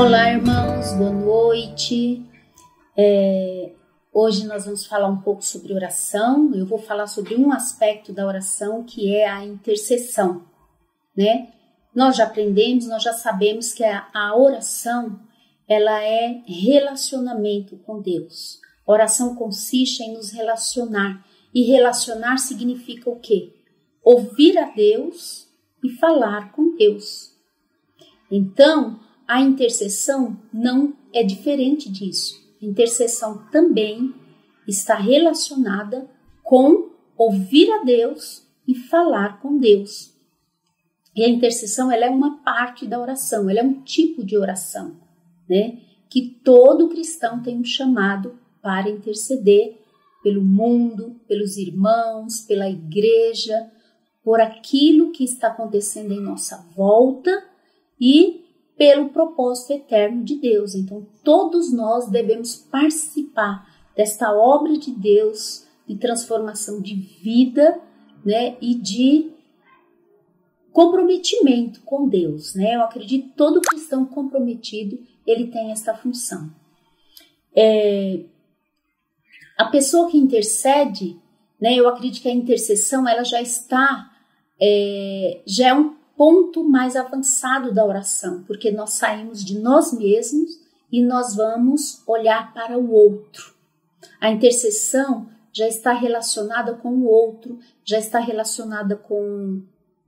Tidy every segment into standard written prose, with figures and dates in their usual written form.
Olá, irmãos, boa noite. Hoje nós vamos falar um pouco sobre oração. Eu vou falar sobre um aspecto da oração que é a intercessão, né? Nós já aprendemos, nós já sabemos que a oração, ela é relacionamento com Deus. A oração consiste em nos relacionar. E relacionar significa o quê? Ouvir a Deus e falar com Deus. Então, a intercessão não é diferente disso. A intercessão também está relacionada com ouvir a Deus e falar com Deus. E a intercessão, ela é uma parte da oração, ela é um tipo de oração, né? Que todo cristão tem um chamado para interceder pelo mundo, pelos irmãos, pela igreja, por aquilo que está acontecendo em nossa volta e pelo propósito eterno de Deus. Então, todos nós devemos participar desta obra de Deus, de transformação de vida, né, e de comprometimento com Deus, né? Eu acredito que todo cristão comprometido, ele tem esta função. A pessoa que intercede, né, eu acredito que a intercessão, ela já é um ponto mais avançado da oração, porque nós saímos de nós mesmos e nós vamos olhar para o outro. A intercessão já está relacionada com o outro, já está relacionada com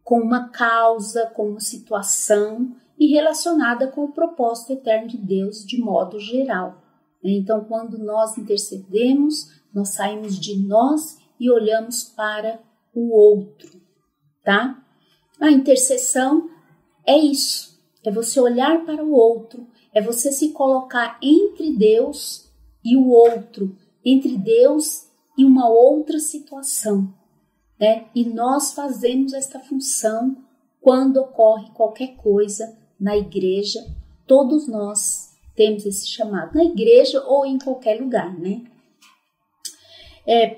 uma causa, com uma situação e relacionada com o propósito eterno de Deus de modo geral. Então, quando nós intercedemos, nós saímos de nós e olhamos para o outro, tá? A intercessão é isso, é você olhar para o outro, é você se colocar entre Deus e o outro, entre Deus e uma outra situação, né? E nós fazemos esta função quando ocorre qualquer coisa na igreja, todos nós temos esse chamado, na igreja ou em qualquer lugar, né?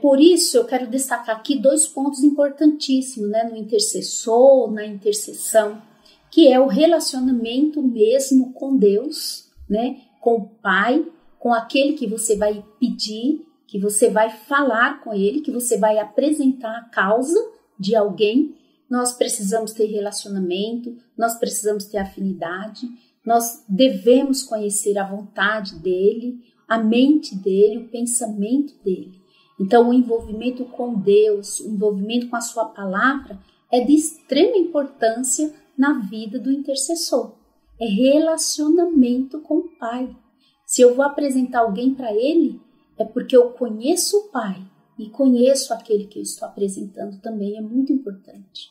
Por isso, eu quero destacar aqui dois pontos importantíssimos, né, no intercessor, na intercessão, que é o relacionamento mesmo com Deus, né, com o Pai, com aquele que você vai pedir, que você vai falar com ele, que você vai apresentar a causa de alguém. Nós precisamos ter relacionamento, nós precisamos ter afinidade, nós devemos conhecer a vontade dele, a mente dele, o pensamento dele. Então, o envolvimento com Deus, o envolvimento com a sua palavra é de extrema importância na vida do intercessor. É relacionamento com o Pai. Se eu vou apresentar alguém para ele, é porque eu conheço o Pai e conheço aquele que eu estou apresentando também, é muito importante,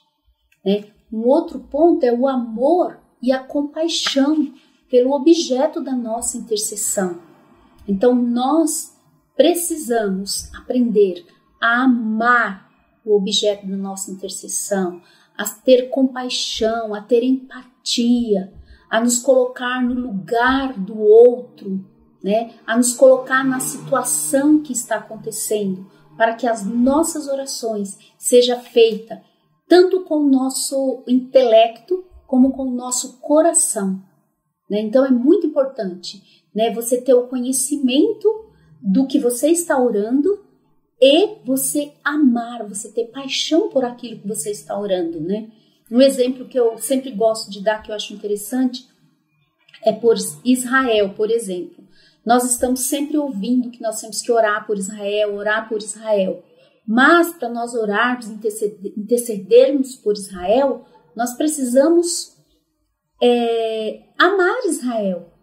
né? Um outro ponto é o amor e a compaixão pelo objeto da nossa intercessão. Então, nós precisamos aprender a amar o objeto da nossa intercessão, a ter compaixão, a ter empatia, a nos colocar no lugar do outro, né? A nos colocar na situação que está acontecendo, para que as nossas orações sejam feitas tanto com o nosso intelecto como com o nosso coração, né? Então é muito importante, né, você ter o conhecimento do que você está orando e você amar, você ter paixão por aquilo que você está orando, né? Um exemplo que eu sempre gosto de dar, que eu acho interessante, é por Israel, por exemplo. Nós estamos sempre ouvindo que nós temos que orar por Israel. Mas para nós orarmos, intercedermos por Israel, nós precisamos amar Israel,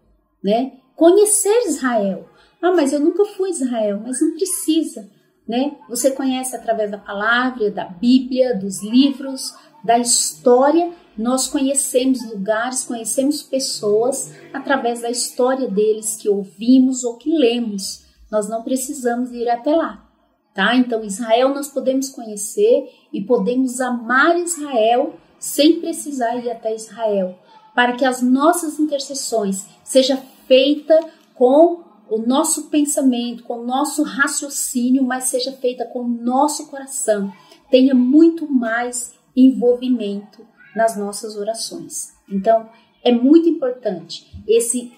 né? Conhecer Israel. Ah, mas eu nunca fui a Israel, mas não precisa, né? Você conhece através da palavra, da Bíblia, dos livros, da história. Nós conhecemos lugares, conhecemos pessoas através da história deles que ouvimos ou que lemos. Nós não precisamos ir até lá, tá? Então, Israel nós podemos conhecer e podemos amar Israel sem precisar ir até Israel, para que as nossas intercessões sejam feitas com o nosso pensamento, com o nosso raciocínio, mas seja feita com o nosso coração. Tenha muito mais envolvimento nas nossas orações. Então, é muito importante esse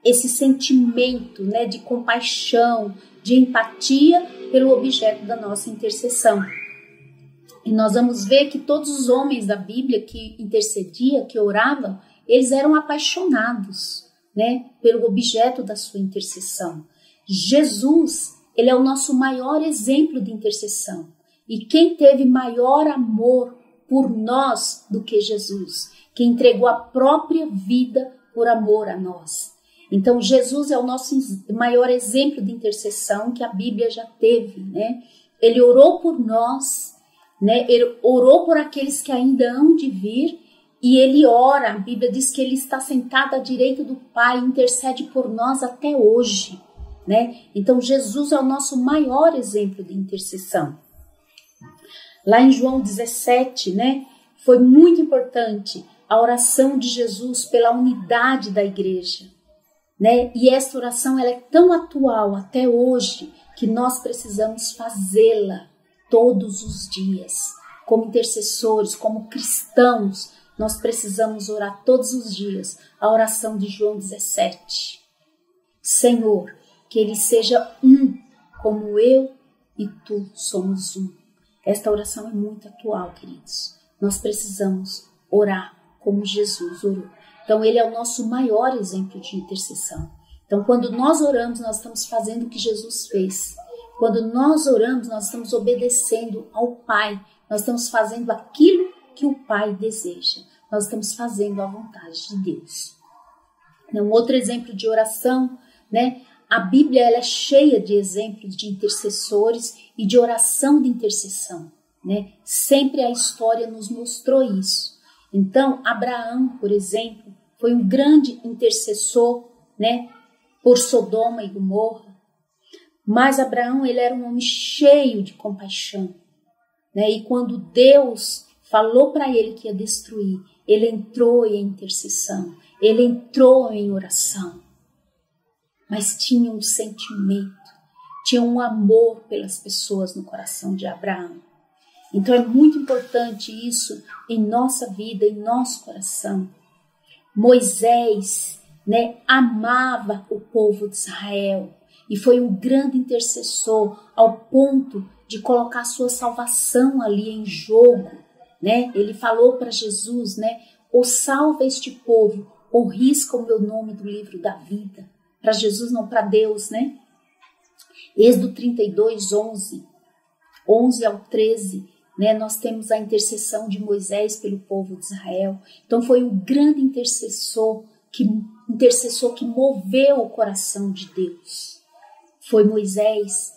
esse sentimento, né, de compaixão, de empatia pelo objeto da nossa intercessão. E nós vamos ver que todos os homens da Bíblia que intercediam, que oravam, eles eram apaixonados, né, pelo objeto da sua intercessão. Jesus, ele é o nosso maior exemplo de intercessão. E quem teve maior amor por nós do que Jesus? Que entregou a própria vida por amor a nós. Então, Jesus é o nosso maior exemplo de intercessão que a Bíblia já teve, né? Ele orou por nós, né? Ele orou por aqueles que ainda hão de vir, e ele ora, a Bíblia diz que ele está sentado à direita do Pai, intercede por nós até hoje, né? Então, Jesus é o nosso maior exemplo de intercessão. Lá em João 17, né? Foi muito importante a oração de Jesus pela unidade da igreja, né? E essa oração ela é tão atual até hoje que nós precisamos fazê-la todos os dias. Como intercessores, como cristãos, nós precisamos orar todos os dias a oração de João 17. Senhor, que ele seja um, como eu e tu somos um. Esta oração é muito atual, queridos. Nós precisamos orar como Jesus orou. Então, ele é o nosso maior exemplo de intercessão. Então, quando nós oramos, nós estamos fazendo o que Jesus fez. Quando nós oramos, nós estamos obedecendo ao Pai. Nós estamos fazendo aquilo que o Pai deseja. Nós estamos fazendo a vontade de Deus. Um outro exemplo de oração, né? A Bíblia ela é cheia de exemplos de intercessores e de oração de intercessão, né? Sempre a história nos mostrou isso. Então, Abraão, por exemplo, foi um grande intercessor, né, por Sodoma e Gomorra. Mas Abraão, ele era um homem cheio de compaixão, né? E quando Deus falou para ele que ia destruir, ele entrou em intercessão, ele entrou em oração. Mas tinha um sentimento, tinha um amor pelas pessoas no coração de Abraão. Então é muito importante isso em nossa vida, em nosso coração. Moisés, né, amava o povo de Israel e foi um grande intercessor ao ponto de colocar sua salvação ali em jogo, né? Ele falou para Jesus, né, ou salva este povo, ou risca o meu nome do livro da vida. Para Jesus, não, para Deus, né? Êxodo 32, 11 ao 13, né? Nós temos a intercessão de Moisés pelo povo de Israel. Então foi um grande intercessor que moveu o coração de Deus. Foi Moisés.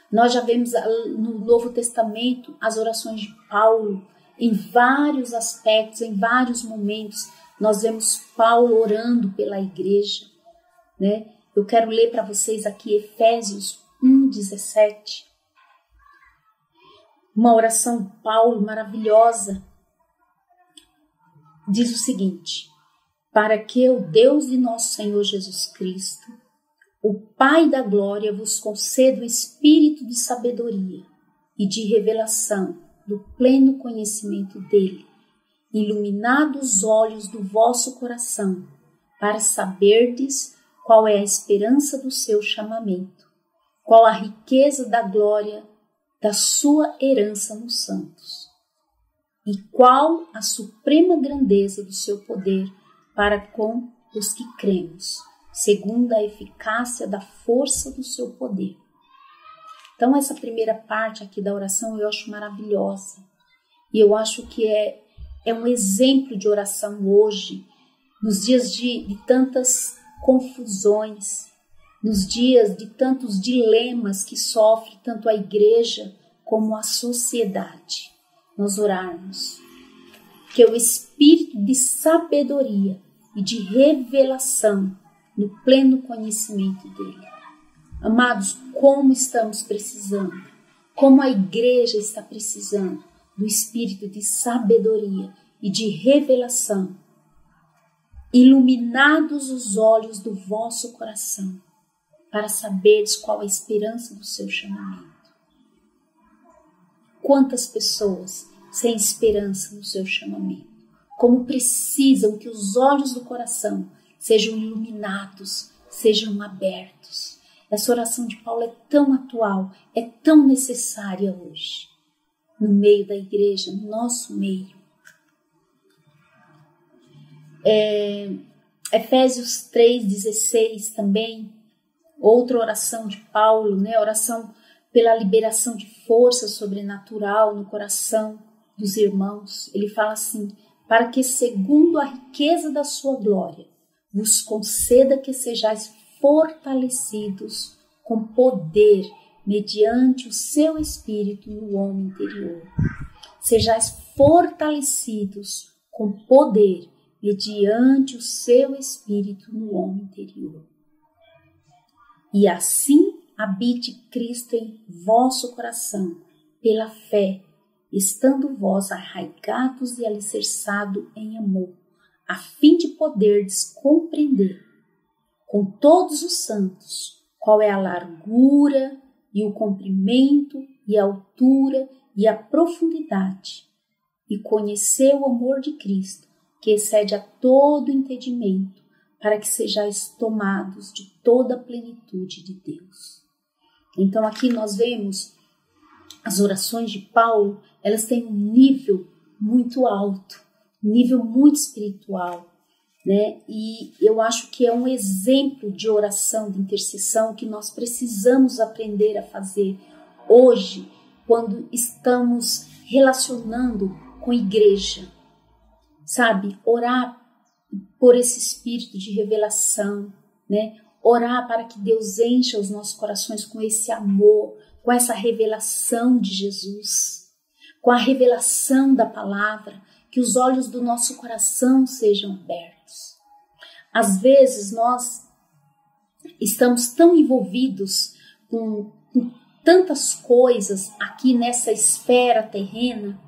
Nós já vemos no Novo Testamento as orações de Paulo em vários aspectos, em vários momentos. Nós vemos Paulo orando pela igreja, né? Eu quero ler para vocês aqui Efésios 1:17. Uma oração de Paulo maravilhosa. Diz o seguinte: para que o Deus de nosso Senhor Jesus Cristo, o Pai da glória, vos conceda o espírito de sabedoria e de revelação do pleno conhecimento dele, iluminado os olhos do vosso coração, para saberdes qual é a esperança do seu chamamento, qual a riqueza da glória da sua herança nos santos, e qual a suprema grandeza do seu poder para com os que cremos, segundo a eficácia da força do seu poder. Então, essa primeira parte aqui da oração eu acho maravilhosa, e eu acho que é um exemplo de oração hoje, nos dias de tantas confusões, nos dias de tantos dilemas que sofre tanto a igreja como a sociedade. Nós orarmos que o espírito de sabedoria e de revelação no pleno conhecimento dele. Amados, como estamos precisando, como a igreja está precisando do espírito de sabedoria e de revelação, iluminados os olhos do vosso coração, para saberes qual a esperança do seu chamamento. Quantas pessoas sem esperança no seu chamamento, como precisam que os olhos do coração sejam iluminados, sejam abertos. Essa oração de Paulo é tão atual, é tão necessária hoje, no meio da igreja, no nosso meio. Efésios 3,16 também, outra oração de Paulo, né? Oração pela liberação de força sobrenatural no coração dos irmãos. Ele fala assim: para que segundo a riqueza da sua glória, vos conceda que sejais fortalecidos com poder mediante o seu Espírito no homem interior. Sejais fortalecidos com poder mediante o seu Espírito no homem interior. E assim habite Cristo em vosso coração, pela fé, estando vós arraigados e alicerçados em amor, a fim de poderdes compreender com todos os santos qual é a largura e o comprimento e a altura e a profundidade, e conhecer o amor de Cristo, que excede a todo entendimento, para que sejais tomados de toda a plenitude de Deus. Então aqui nós vemos as orações de Paulo, elas têm um nível muito alto, um nível muito espiritual, né? E eu acho que é um exemplo de oração, de intercessão, que nós precisamos aprender a fazer hoje, quando estamos relacionando com a igreja. Sabe, orar por esse espírito de revelação, né? Orar para que Deus encha os nossos corações com esse amor, com essa revelação de Jesus, com a revelação da palavra, que os olhos do nosso coração sejam abertos. Às vezes nós estamos tão envolvidos com tantas coisas aqui nessa esfera terrena,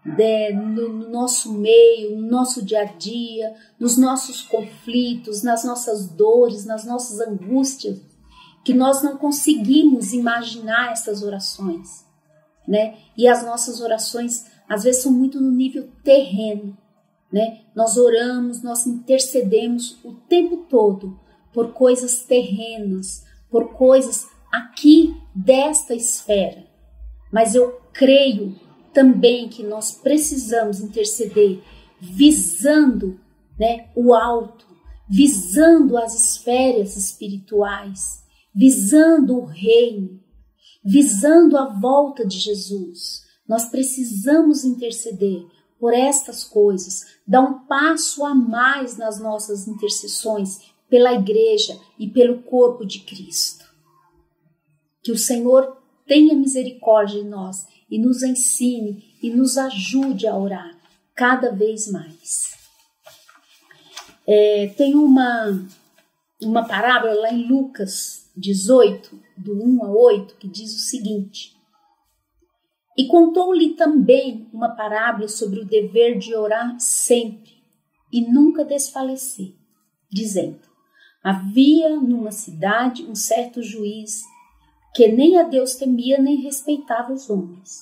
no nosso meio, no nosso dia a dia, nos nossos conflitos, nas nossas dores, nas nossas angústias, que nós não conseguimos imaginar essas orações, né? E as nossas orações às vezes são muito no nível terreno, né? Nós oramos, nós intercedemos o tempo todo por coisas terrenas, por coisas aqui desta esfera. Mas eu creio também que nós precisamos interceder visando, né, o alto, visando as esferas espirituais, visando o reino, visando a volta de Jesus. Nós precisamos interceder por estas coisas, dar um passo a mais nas nossas intercessões pela igreja e pelo corpo de Cristo. Que o Senhor tenha misericórdia de nós e nos ensine e nos ajude a orar cada vez mais. Tem uma parábola lá em Lucas 18, do 1 a 8, que diz o seguinte: e contou-lhe também uma parábola sobre o dever de orar sempre e nunca desfalecer, dizendo: havia numa cidade um certo juiz que nem a Deus temia nem respeitava os homens.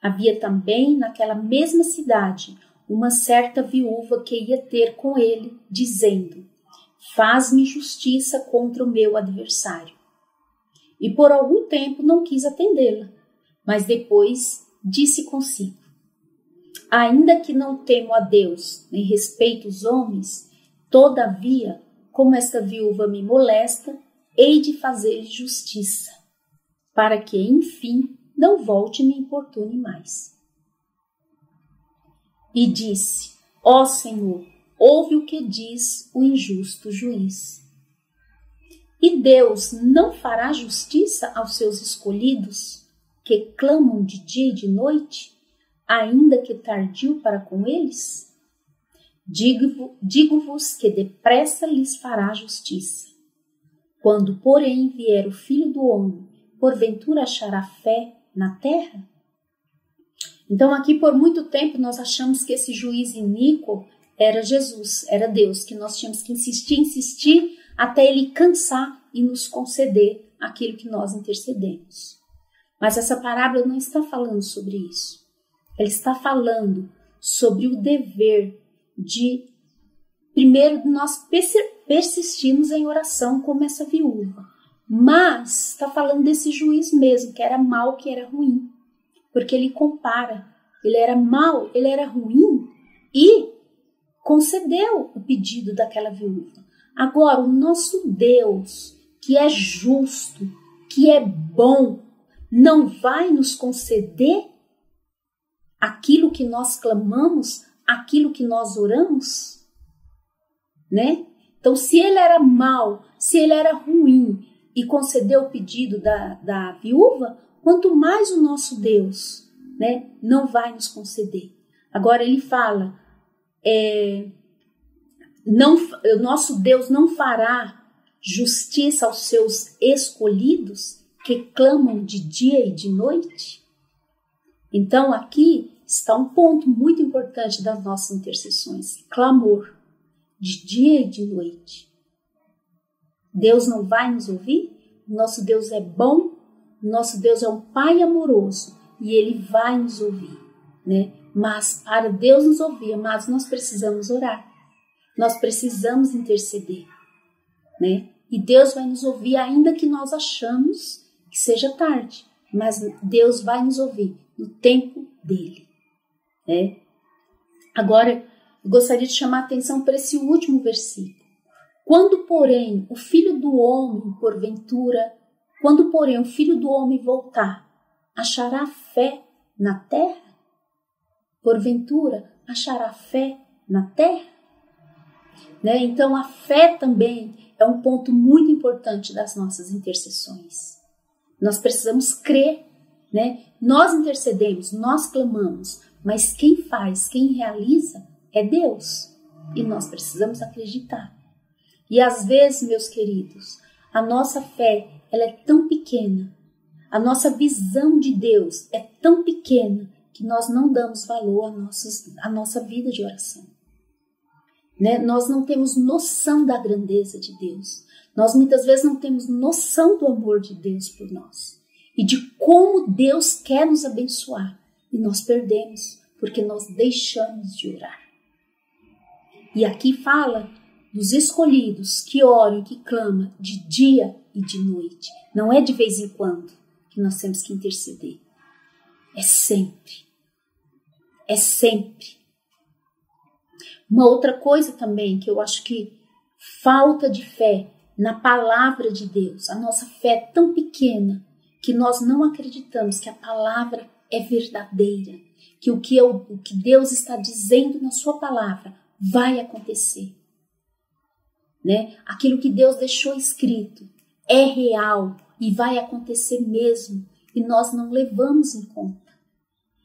Havia também naquela mesma cidade uma certa viúva que ia ter com ele, dizendo: faz-me justiça contra o meu adversário. E por algum tempo não quis atendê-la, mas depois disse consigo: ainda que não temo a Deus nem respeito os homens, todavia, como esta viúva me molesta, hei de fazer justiça, para que, enfim, não volte e me importune mais. E disse: ó Senhor, ouve o que diz o injusto juiz. E Deus não fará justiça aos seus escolhidos, que clamam de dia e de noite, ainda que tardio para com eles? Digo-vos que depressa lhes fará justiça. Quando, porém, vier o Filho do Homem, porventura achará fé na terra? Então aqui por muito tempo nós achamos que esse juiz iníquo era Jesus, era Deus, que nós tínhamos que insistir até ele cansar e nos conceder aquilo que nós intercedemos. Mas essa parábola não está falando sobre isso. Ela está falando sobre o dever de primeiro nós persistimos em oração como essa viúva. Mas está falando desse juiz mesmo, que era mau, que era ruim. Porque ele compara. Ele era mau, ele era ruim e concedeu o pedido daquela viúva. Agora, o nosso Deus, que é justo, que é bom, não vai nos conceder aquilo que nós clamamos, aquilo que nós oramos? Né? Então, se ele era mau, se ele era ruim e concedeu o pedido da viúva, quanto mais o nosso Deus, né, não vai nos conceder. Agora ele fala, o nosso Deus não fará justiça aos seus escolhidos que clamam de dia e de noite? Então aqui está um ponto muito importante das nossas intercessões, clamor de dia e de noite. Deus não vai nos ouvir? Nosso Deus é bom, nosso Deus é um Pai amoroso e Ele vai nos ouvir, né? Mas para Deus nos ouvir, mas nós precisamos orar, nós precisamos interceder, né? E Deus vai nos ouvir ainda que nós achamos que seja tarde, mas Deus vai nos ouvir no tempo dele, né? Agora, eu gostaria de chamar a atenção para esse último versículo. Quando, porém, o Filho do Homem, o Filho do Homem voltar, achará fé na terra? Porventura, achará fé na terra? Né? Então, a fé também é um ponto muito importante das nossas intercessões. Nós precisamos crer, né? Nós intercedemos, nós clamamos, mas quem faz, quem realiza é Deus. E nós precisamos acreditar. E às vezes, meus queridos, a nossa fé ela é tão pequena, a nossa visão de Deus é tão pequena que nós não damos valor à nossa vida de oração. Né? Nós não temos noção da grandeza de Deus. Nós muitas vezes não temos noção do amor de Deus por nós e de como Deus quer nos abençoar. E nós perdemos porque nós deixamos de orar. E aqui fala dos escolhidos que oram e que clamam de dia e de noite. Não é de vez em quando que nós temos que interceder. É sempre. É sempre. Uma outra coisa também que eu acho que falta de fé na palavra de Deus. A nossa fé é tão pequena que nós não acreditamos que a palavra é verdadeira. Que o que Deus está dizendo na sua palavra vai acontecer. Né? Aquilo que Deus deixou escrito é real e vai acontecer mesmo. E nós não levamos em conta.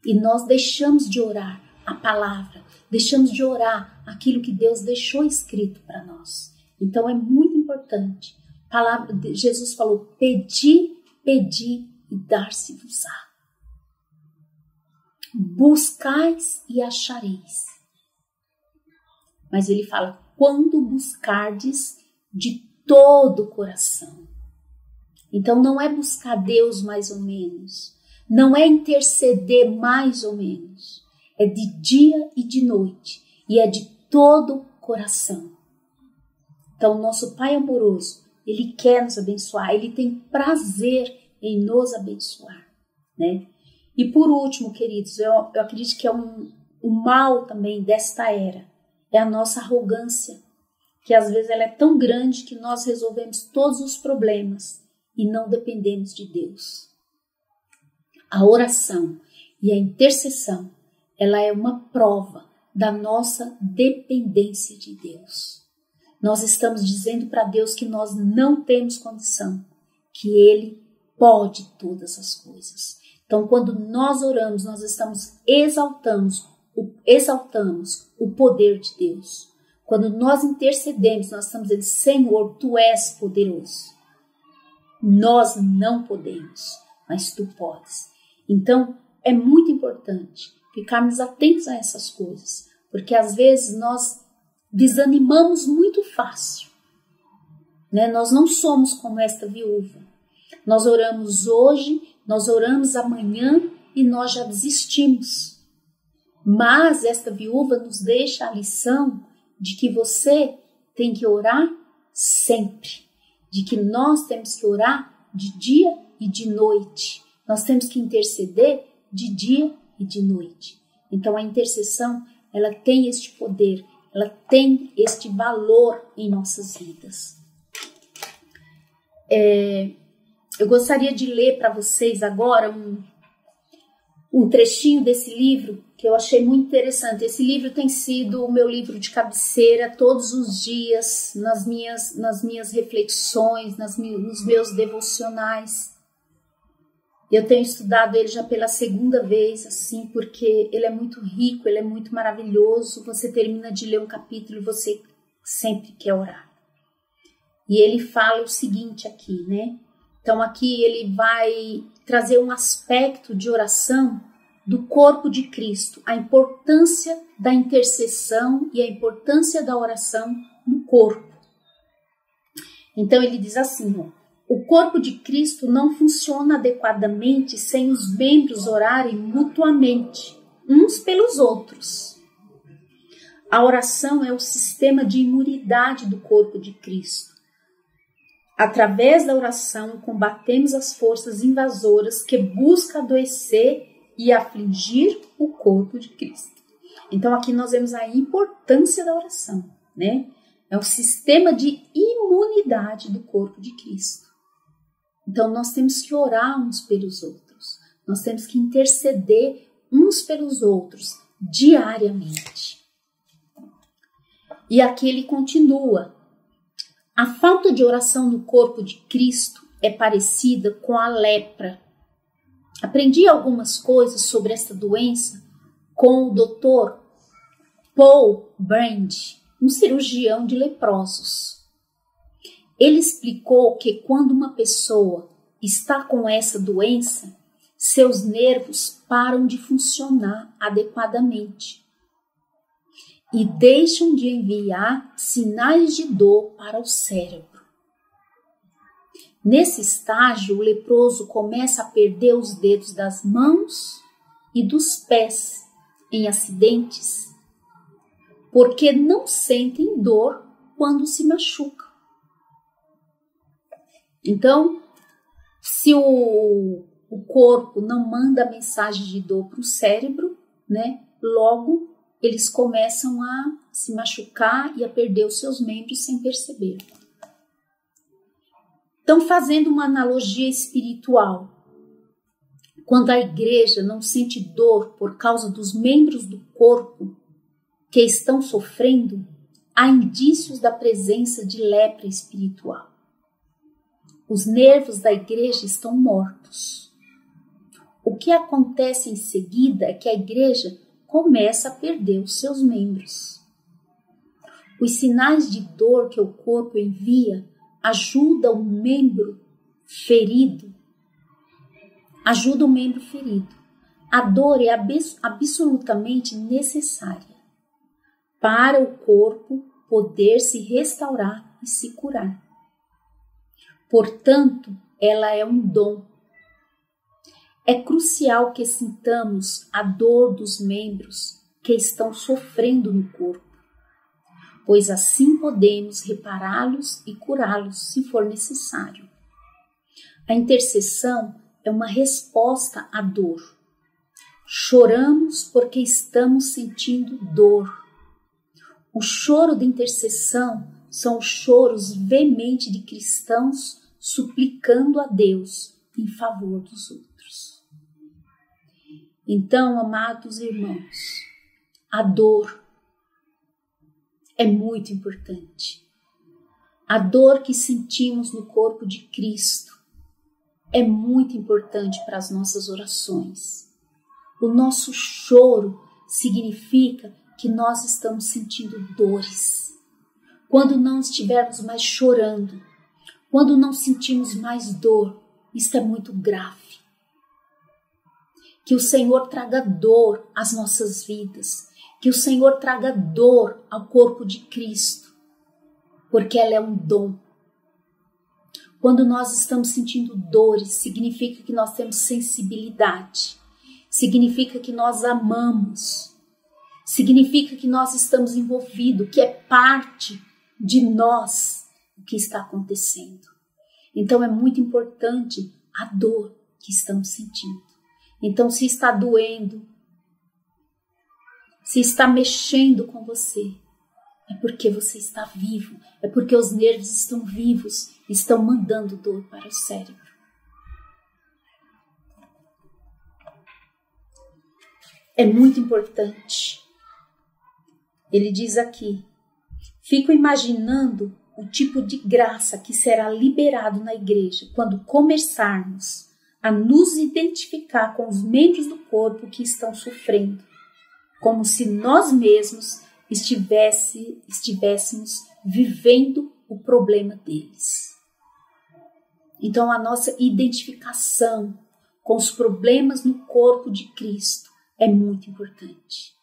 E nós deixamos de orar a palavra. Deixamos de orar aquilo que Deus deixou escrito para nós. Então é muito importante. Jesus falou, pedi, pedi e dar-se-vos-á. Buscais e achareis. Mas ele fala, quando buscardes de todo o coração. Então não é buscar Deus mais ou menos. Não é interceder mais ou menos. É de dia e de noite. E é de todo o coração. Então nosso Pai amoroso, Ele quer nos abençoar. Ele tem prazer em nos abençoar. Né? E por último, queridos, eu acredito que é o mal também desta era. É a nossa arrogância, que às vezes ela é tão grande que nós resolvemos todos os problemas e não dependemos de Deus. A oração e a intercessão, ela é uma prova da nossa dependência de Deus. Nós estamos dizendo para Deus que nós não temos condição, que Ele pode todas as coisas. Então, quando nós oramos, nós estamos exaltamos o poder de Deus. Quando nós intercedemos, nós estamos dizendo, Senhor, Tu és poderoso. Nós não podemos, mas Tu podes. Então, é muito importante ficarmos atentos a essas coisas, porque às vezes nós desanimamos muito fácil. Né? Nós não somos como esta viúva. Nós oramos hoje, nós oramos amanhã e nós já desistimos. Mas esta viúva nos deixa a lição de que você tem que orar sempre, de que nós temos que orar de dia e de noite. Nós temos que interceder de dia e de noite. Então a intercessão, ela tem este poder, ela tem este valor em nossas vidas. Eu gostaria de ler para vocês agora um trechinho desse livro que eu achei muito interessante. Esse livro tem sido o meu livro de cabeceira todos os dias, nas minhas reflexões, nos meus devocionais. Eu tenho estudado ele já pela segunda vez, assim, porque ele é muito rico, ele é muito maravilhoso. Você termina de ler um capítulo e você sempre quer orar. E ele fala o seguinte aqui, né? Então aqui ele vai trazer um aspecto de oração do corpo de Cristo, a importância da intercessão e a importância da oração no corpo. Então ele diz assim, ó, o corpo de Cristo não funciona adequadamente sem os membros orarem mutuamente, uns pelos outros. A oração é o sistema de imunidade do corpo de Cristo. Através da oração, combatemos as forças invasoras que buscam adoecer e afligir o corpo de Cristo. Então, aqui nós vemos a importância da oração, né? É o sistema de imunidade do corpo de Cristo. Então, nós temos que orar uns pelos outros. Nós temos que interceder uns pelos outros diariamente. E aqui ele continua. A falta de oração no corpo de Cristo é parecida com a lepra. Aprendi algumas coisas sobre essa doença com o Dr. Paul Brand, um cirurgião de leprosos. Ele explicou que quando uma pessoa está com essa doença, seus nervos param de funcionar adequadamente e deixam de enviar sinais de dor para o cérebro. Nesse estágio, o leproso começa a perder os dedos das mãos e dos pés em acidentes, porque não sentem dor quando se machucam. Então, se o corpo não manda mensagem de dor para o cérebro, né, logo eles começam a se machucar e a perder os seus membros sem perceber. Então, fazendo uma analogia espiritual, quando a igreja não sente dor por causa dos membros do corpo que estão sofrendo, há indícios da presença de lepra espiritual. Os nervos da igreja estão mortos. O que acontece em seguida é que a igreja começa a perder os seus membros. Os sinais de dor que o corpo envia ajudam o membro ferido. A dor é absolutamente necessária para o corpo poder se restaurar e se curar. Portanto, ela é um dom. É crucial que sintamos a dor dos membros que estão sofrendo no corpo, pois assim podemos repará-los e curá-los se for necessário. A intercessão é uma resposta à dor. Choramos porque estamos sentindo dor. O choro de intercessão são os choros veementes de cristãos suplicando a Deus em favor dos outros. Então, amados irmãos, a dor é muito importante. A dor que sentimos no corpo de Cristo é muito importante para as nossas orações. O nosso choro significa que nós estamos sentindo dores. Quando não estivermos mais chorando, quando não sentimos mais dor, isso é muito grave. Que o Senhor traga dor às nossas vidas, que o Senhor traga dor ao corpo de Cristo, porque ela é um dom. Quando nós estamos sentindo dores, significa que nós temos sensibilidade, significa que nós amamos, Significa que nós estamos envolvidos, que é parte de nós o que está acontecendo. Então é muito importante a dor que estamos sentindo. Então, se está doendo, se está mexendo com você, é porque você está vivo, é porque os nervos estão vivos, estão mandando dor para o cérebro. É muito importante. Ele diz aqui, fico imaginando o tipo de graça que será liberado na igreja quando começarmos a nos identificar com os membros do corpo que estão sofrendo, como se nós mesmos estivéssemos vivendo o problema deles. Então, a nossa identificação com os problemas no corpo de Cristo é muito importante.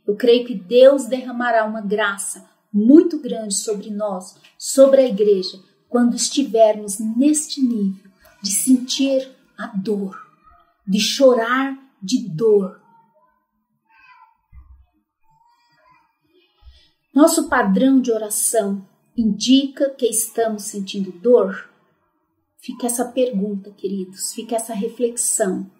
Eu creio que Deus derramará uma graça muito grande sobre nós, sobre a igreja, quando estivermos neste nível de sentir a dor, de chorar de dor. Nosso padrão de oração indica que estamos sentindo dor? Fica essa pergunta, queridos, fica essa reflexão.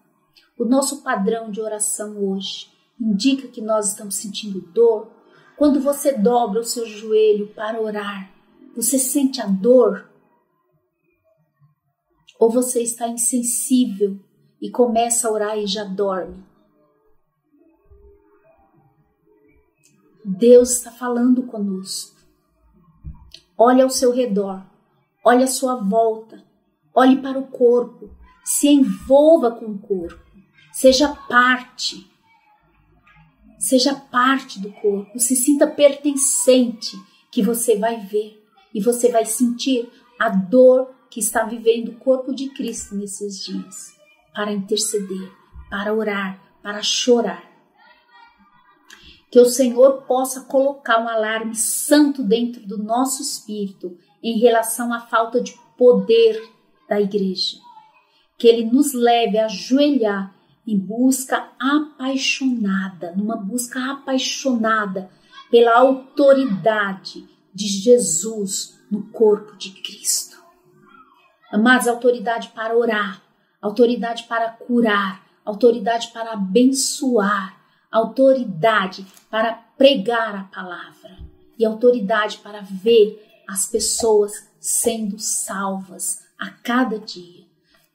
O nosso padrão de oração hoje indica que nós estamos sentindo dor? Quando você dobra o seu joelho para orar, você sente a dor? Ou você está insensível e começa a orar e já dorme? Deus está falando conosco. Olhe ao seu redor, olhe à sua volta, olhe para o corpo, se envolva com o corpo, seja parte do corpo, se sinta pertencente, que você vai ver e você vai sentir a dor que está vivendo o corpo de Cristo nesses dias, para interceder, para orar, para chorar. Que o Senhor possa colocar um alarme santo dentro do nosso espírito em relação à falta de poder da igreja. Que Ele nos leve a ajoelhar em busca apaixonada, numa busca apaixonada pela autoridade de Jesus no corpo de Cristo. Amados, autoridade para orar, autoridade para curar, autoridade para abençoar, autoridade para pregar a palavra e autoridade para ver as pessoas sendo salvas a cada dia.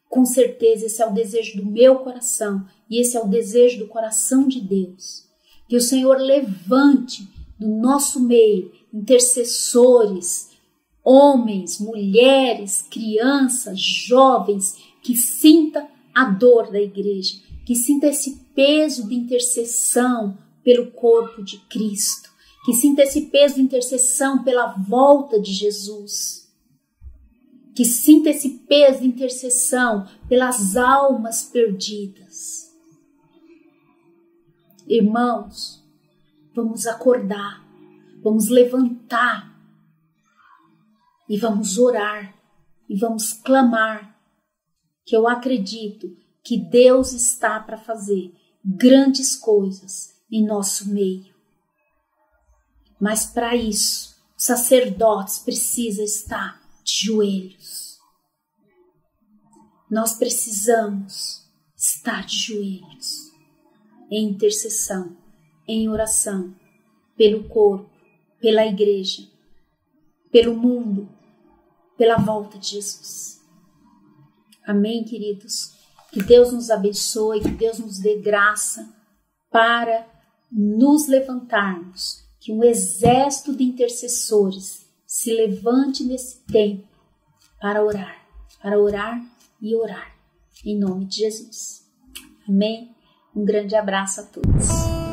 Com certeza esse é o desejo do meu coração e esse é o desejo do coração de Deus. Que o Senhor levante do nosso meio intercessores, homens, mulheres, crianças, jovens, que sinta a dor da igreja, que sinta esse peso de intercessão pelo corpo de Cristo, que sinta esse peso de intercessão pela volta de Jesus, que sinta esse peso de intercessão pelas almas perdidas. Irmãos, vamos acordar, vamos levantar e vamos orar e vamos clamar, que eu acredito que Deus está para fazer grandes coisas em nosso meio. Mas para isso, os sacerdotes precisam estar de joelhos. Nós precisamos estar de joelhos, em intercessão, em oração, pelo corpo, pela igreja, pelo mundo, pela volta de Jesus. Amém, queridos? Que Deus nos abençoe, que Deus nos dê graça para nos levantarmos, que um exército de intercessores se levante nesse tempo para orar e orar, em nome de Jesus. Amém? Um grande abraço a todos.